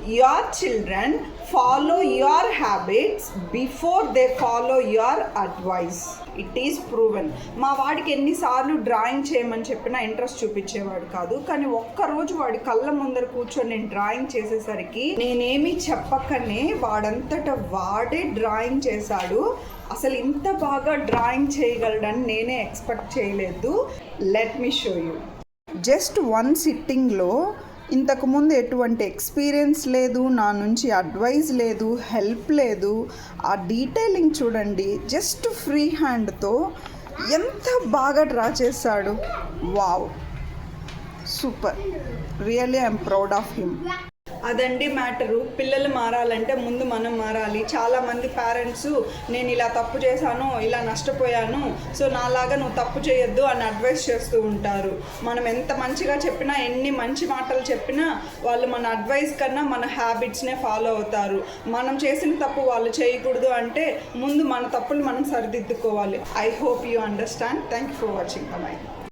your children follow your habits before they follow your advice. It is proven. మా వాడికి ఎన్నిసార్లు drawing చేయమని చెప్పినా ఇంట్రెస్ట్ చూపించేవాడు కాదు, కానీ ఒక్కరోజు వాడి కళ్ళ ముందర కూర్చొని నేను డ్రాయింగ్ చేసేసరికి నేనేమి చెప్పకనే వాడంతట వాడే డ్రాయింగ్ చేశాడు. అసలు ఇంత బాగా డ్రాయింగ్ చేయగలడని నేనే ఎక్స్పెక్ట్ చేయలేదు. Let me show you. Just one సిట్టింగ్లో ఇంతకుముందు ఎటువంటి ఎక్స్పీరియన్స్ లేదు, నా నుంచి అడ్వైజ్ లేదు, హెల్ప్ లేదు. ఆ డీటెయిలింగ్ చూడండి, జస్ట్ ఫ్రీ హ్యాండ్తో ఎంత బాగా డ్రా చేశాడు. Wow, super. Really I'm proud of him. అదండి మ్యాటరు. పిల్లలు మారాలంటే ముందు మనం మారాలి. చాలామంది పేరెంట్స్ నేను ఇలా తప్పు చేశాను, ఇలా నష్టపోయాను, సో నాలాగా నువ్వు తప్పు చేయొద్దు అని అడ్వైస్ చేస్తూ ఉంటారు. మనం ఎంత మంచిగా చెప్పినా, ఎన్ని మంచి మాటలు చెప్పినా వాళ్ళు మన అడ్వైస్ కన్నా మన హ్యాబిట్స్నే ఫాలో అవుతారు. మనం చేసిన తప్పు వాళ్ళు చేయకూడదు అంటే ముందు మన తప్పులు మనం సరిదిద్దుకోవాలి. I hope you understand. Thank you for watching. Bye.